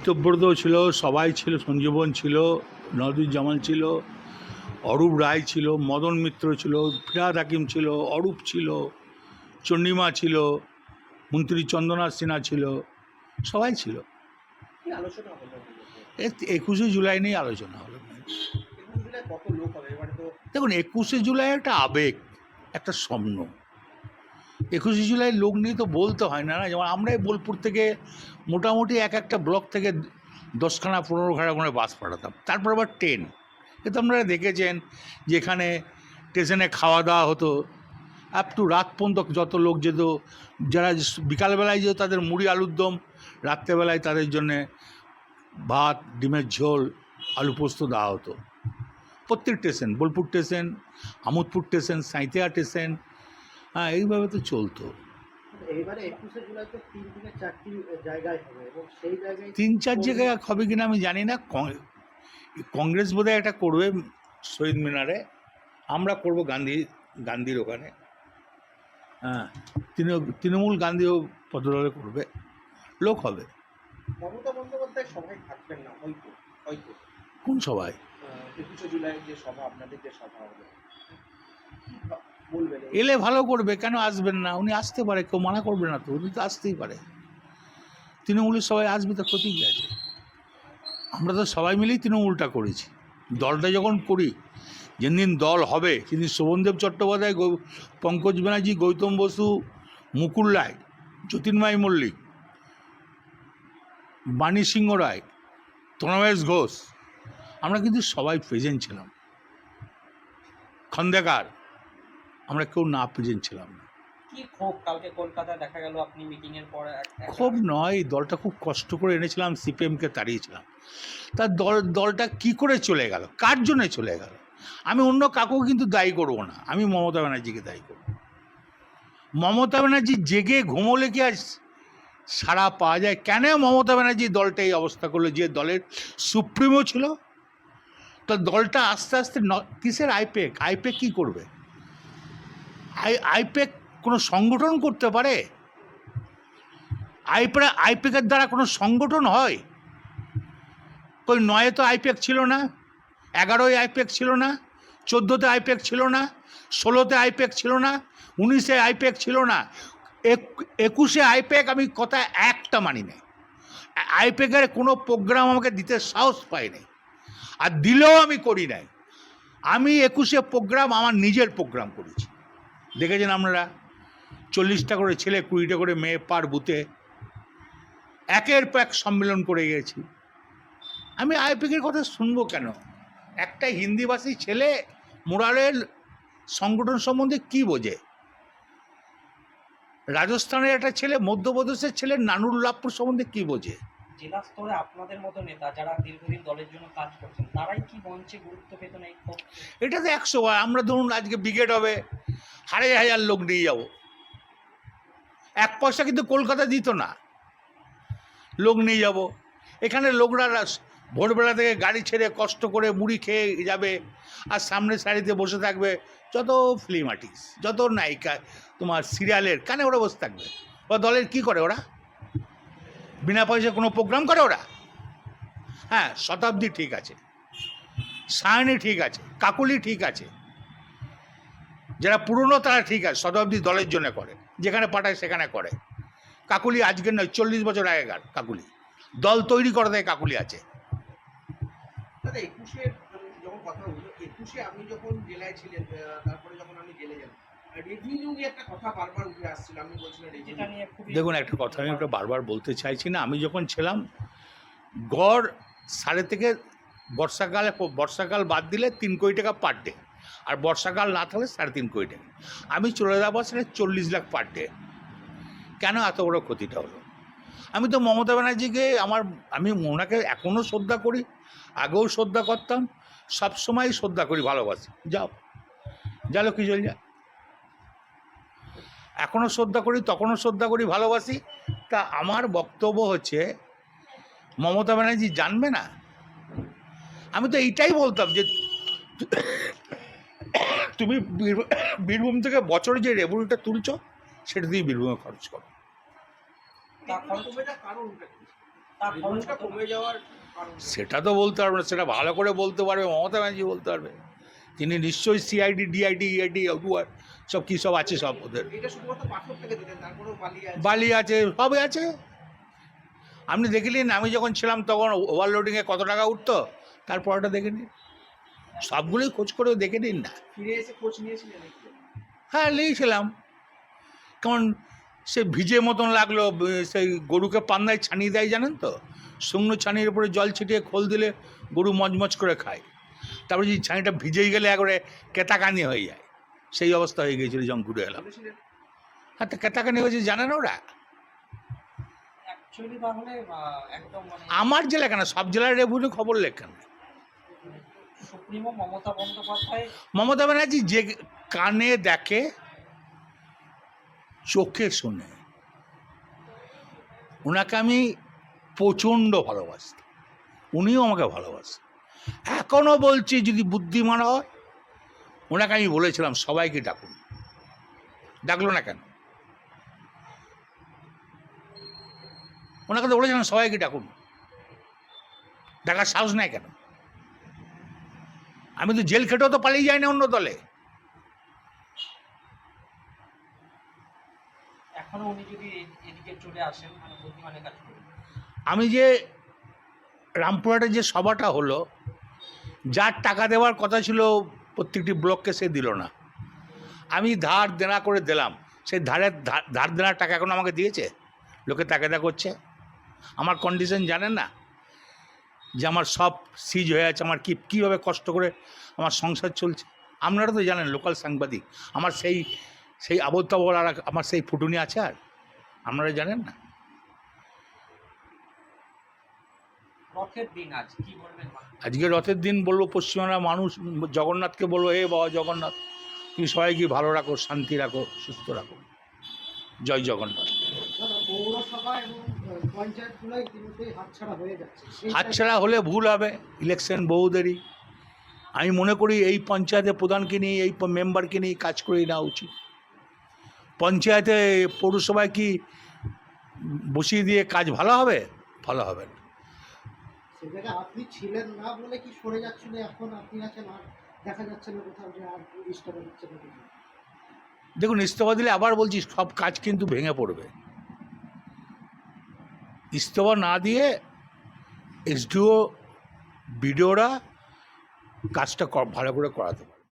ঋতব্রত ছিল, সবাই ছিল, সঞ্জীবন ছিল, নওয়াজুজ্জামান ছিল, অরূপ রায় ছিল, মদন মিত্র ছিল, ফিরহাদ হাকিম ছিল, অরূপ ছিল, চন্ডিমা ছিল, মন্ত্রী চন্দ্রনাথ সিনহা ছিল, সবাই ছিল। কি আলোচনা হলো? 21শে জুলাই নিয়ে আলোচনা হলো। 21 জুলাই কত লোক হবে এবারে? তো দেখুন, 21শে জুলাই একটা আবেগ, একটা স্বপ্ন। 21শে জুলাই লোক নিয়ে তো বলতে হয় না, না? যেমন আমরাই বোলপুর থেকে মোটামুটি একটা ব্লক থেকে 10খানা 15খানা করে বাস পাঠাতাম, তারপর আবার ট্রেন। এ তো আপনারা দেখেছেন যেখানে স্টেশনে খাওয়া দাওয়া হতো, আপ টু রাত পর্যন্ত যত লোক যেত। যারা বিকালবেলায় যেত তাদের মুড়ি আলুর দম, রাত্রেবেলায় তাদের জন্যে ভাত, ডিমের ঝোল, আলু পোস্ত দেওয়া হতো। প্রত্যেক station, Bolpur station, Amodpur station, Sainthia station, হ্যাঁ, এইভাবে তো চলতো। এইবারে 21শে জুলাই তো 3 থেকে 4টি জায়গায় হবে এবং সেই জায়গায় 3-4 জায়গায় হবে কিনা আমি জানি না। কংগ্রেস বোধহয় একটা করবে শহীদ মিনারে, আমরা করব গান্ধীর ওখানে। হ্যাঁ, তৃণমূল গান্ধীও পদদলে করবে, লোক হবে। মমতা বন্দ্যোপাধ্যায় সভায় থাকবেন না হয়তো হয়তো কোন সবাই? 21শে জুলাই যে সভা, আপনাদের যে সভা হবে, কি বলবেন? এলে ভালো করবে, কেন আসবেন না? উনি আসতে পারে, কেউ মানা করবে না তো, উনি তো আসতেই পারে। তৃণমূলের সবাই আসবে, তো ক্ষতি কী আছে? আমরা তো সবাই মিলেই তৃণমূলটা করেছি। দলটা যখন করি, যেদিন দল হবে সেদিন শোভনদেব চট্টোপাধ্যায়, পঙ্কজ ব্যানার্জি, গৌতম বসু, মুকুল রায়, জ্যোতির্ময় মল্লিক, বাণী সিংহ রায়, তনমেশ ঘোষ, আমরা কিন্তু সবাই প্রেজেন্ট ছিলাম। খন্দেকার, আমরা কেউ না প্রেজেন্ট ছিলাম না। কি ক্ষোভ কালকে কলকাতায় দেখা গেল আপনি মিটিং এর পর? খুব নয়, দলটা খুব কষ্ট করে এনেছিলাম, সিপিএমকে তাড়িয়েছিলাম। তার দলটা কি করে চলে গেল, কার জন্যে চলে গেল? আমি অন্য কাউকেও কিন্তু দায়ী করব না, আমি মমতা ব্যানার্জিকে দায়ী করব। মমতা ব্যানার্জি জেগে ঘুমোলে কি আর সাড়া পাওয়া যায়? কেন মমতা ব্যানার্জি দলটা এই অবস্থা করলো? যে দলের সুপ্রিমো ছিল, তো দলটা আস্তে আস্তে কিসের আইপেক? আইপেক কী করবে? আইপেক কোনো সংগঠন করতে পারে? আইপেকের দ্বারা কোনো সংগঠন হয়? কই 9-এ তো আইপেক ছিল না, 11-এ আইপেক ছিল না, 14-তে আইপেক ছিল না, 16-তে আইপেক ছিল না, 19-এ আইপেক ছিল না, 21-এ আইপেক আমি কথা একটা মানি নাই। আইপেকের কোনো প্রোগ্রাম আমাকে দিতে সাহস পাই নাই, আর দিলেও আমি করি নাই। আমি 21-এ প্রোগ্রাম আমার নিজের প্রোগ্রাম করেছি। দেখেছেন আপনারা, 40টা করে ছেলে, 20টা করে মেয়ে পার বুথে একের পর এক সম্মেলন করে গেছি। আমি আইপেকের কথা শুনবো কেন? একটা হিন্দিভাষী ছেলে মোরালের সংগঠন সম্বন্ধে কি বোঝে? রাজস্থানের একটা ছেলে, মধ্যপ্রদেশের ছেলে নানুরুল্লাহপুর সম্বন্ধে কি বোঝে? জেলা স্তরে আপনাদের মতো নেতা যারা দীর্ঘদিন দলের জন্য কাজ করছেন, তারাই কি মঞ্চে গুরুত্ব পেত না? এই ক্ষোভ এটা তো 100 বার। আমরা ধরুন আজকে ব্রিগেড হবে, 1,500 লোক নিয়ে যাব, 1 পয়সা কিন্তু কলকাতা দিত না, লোক নিয়ে যাব। এখানে লোকরা ভোরবেলা থেকে গাড়ি ছেড়ে কষ্ট করে মুড়ি খেয়ে যাবে, আর সামনে সারিতে বসে থাকবে যত ফিল্ম আর্টিস্ট, যত নায়িকা, তোমার সিরিয়ালের, কানে ওরা বসে থাকবে। ওরা দলের কি করে? ওরা বিনা পয়সায় কোনো প্রোগ্রাম করে ওরা? হ্যাঁ, শতাব্দী ঠিক আছে, সায়নী ঠিক আছে, কাকুলি ঠিক আছে, যারা পুরনো তারা ঠিক আছে, শতাব্দী দলের জন্য করে, যেখানে পাঠায় সেখানে করে। কাকুলি আজকের নয়, 40 বছর আগেকার কাকুলি, দল তৈরি করা দেয় কাকুলি আছে। দাদা 21-এ যখন কথা হলো, 21-এ আপনি যখন জেলায় ছিলেন, তারপরে যখন আমি জেলে যান, রেভিনিউ নিয়ে একটা কথা বারবার উঠে আসছিল, আপনি বলছিলেন যেটা নিয়ে খুবই। দেখুন, একটা কথা আমি ওটা বারবার বলতে চাইছি না। আমি যখন ছিলাম, গড় সাড়ে থেকে বর্ষাকাল বাদ দিলে 3 কোটি টাকা পার ডে, আর বর্ষাকাল না থাকলে 3.5 কোটি টাকা। আমি চলে যাওয়ার সেটা 40 লাখ পার ডে। কেন এত বড় ক্ষতিটা হলো? আমি তো মমতা ব্যানার্জিকে আমি ওনাকে এখনও শ্রদ্ধা করি, আগেও শ্রদ্ধা করতাম, সবসময় শ্রদ্ধা করি, ভালোবাসি। যাও জালো কি চল যা, এখনও শ্রদ্ধা করি, তখনও শ্রদ্ধা করি, ভালোবাসি। তা আমার বক্তব্য হচ্ছে, মমতা ব্যানার্জি জানবে না? আমি তো এইটাই বলতাম যে তুমি বীরভূম থেকে বছরে যে রেভিনিউটা তুলছো, সেটা দিয়ে বীরভূমে খরচ করো। কারণ তার ফলন রেভিনিউটা কত? কমে যাওয়ার কারণ কি? সেটা তো বলতে পারবে না, সেটা ভালো করে বলতে পারবে মমতা ব্যানার্জি বলতে পারবে। তিনি নিশ্চয়ই সিআইডি ডিআইডি ইআইডি সব কী সব আছে সব ওদের, এটা শুধুমাত্র পাথর থেকে দিলেন, তারপরেও বালি আছে। বালি আছে, সবই আছে। আপনি দেখলেন আমি যখন ছিলাম তখন ওভারলোডিংয়ে কত টাকা উঠতো, তারপরটা দেখে নিন, সবগুলোই খোঁজ করে দেখে নিন না। ফিরে এসে খোঁজ নিয়েছিলেন নাকি? হ্যাঁ নিয়েছিলাম, কেমন সে ভিজে মতন লাগলো, সেই গরুকে পান্নায় ছানিয়ে দেয় জানেন তো, শুকনো ছানির উপরে জল ছিটিয়ে খোল দিলে গরু মজমজ করে খায়, তারপরে যদি ছানিটা ভিজেই গেলে একবারে কেতাকানি হয়ে যায়, সেই অবস্থা হয়ে গিয়েছিল যখন ঘুরে এলাম। বলেছিলেন হ্যাঁ, তো কেতাকানি হয়েছে জানে না ওরা? অ্যাকচুয়ালি তাহলে একদম মানে আমার জেলা কেন, সব জেলার রেভিনিউ খবর লেখেন। সুপ্রিমো মমতা বন্দ্যোপাধ্যায় মমতা ব্যানার্জি যে কানে দেখে চোখে শোনে, ওনাকে আমি প্রচণ্ড ভালোবাসি, উনিও আমাকে ভালোবাসে। এখনও বলছি যদি বুদ্ধিমান হয়, ওনাকে আমি বলেছিলাম সবাইকে ডাকুন, ডাকলো না কেন? ওনাকে তো বলেছিলাম সবাইকে ডাকুন, ডাকার সাহস নেই কেন? আমি তো জেল খেটেও তো পালিয়ে যাই না অন্য দলে। এখনো উনি যদি এদিকে চলে আসেন মানে বুদ্ধিমানের কাজ করবেন। আমি যে রামপুরহাটে যে সভাটা হলো, যার টাকা দেওয়ার কথা ছিল প্রত্যেকটি ব্লককে সে দিল না, আমি ধার দেনা করে দিলাম, সেই ধার দেনার টাকা এখন আমাকে দিয়েছে? লোকে তাকেদা করছে। আমার কন্ডিশন জানেন না, যে আমার সব সিজ হয়ে আছে, আমার কীভাবে কষ্ট করে আমার সংসার চলছে। আপনারা তো জানেন, লোকাল সাংবাদিক, আমার সেই আবল তাবল আর আমার সেই ফুটুনি আছে, আর আপনারা জানেন না। রথের দিন আজ কি বলবেন? আজকে রথের দিন বলবো পশ্চিমবাংলার মানুষ জগন্নাথকে বলবো, হে বাবা জগন্নাথ, তুমি সবাইকে ভালো রাখো, শান্তি রাখো, সুস্থ রাখো, জয় জগন্নাথ। পৌরসভা এবং পঞ্চায়েতগুলো ইতিমধ্যেই হাতছাড়া হয়ে যাচ্ছে। হাতছাড়া হলে ভুল হবে, ইলেকশন বহু দেরি। আমি মনে করি এই পঞ্চায়েতের প্রধানকে নিয়ে, এই মেম্বারকে নিয়ে কাজ করে নেওয়া উচিত। পঞ্চায়েতে পৌরসভায় কি বসিয়ে দিয়ে কাজ ভালো হবে? ভালো হবে না। সে জায়গায় আপনি ছিলেন না বলে কি সরে যাচ্ছিল, এখন আপনি আছেন আর দেখা যাচ্ছে না কোথাও যে আর ইস্তফা দিচ্ছে না কিছু। দেখুন, ইস্তফা দিলে আবার বলছি সব কাজ কিন্তু ভেঙে পড়বে। ইস্তফা না দিয়ে এসডিও বিডিওরা কাজটা ভালো করে করাতে পারে।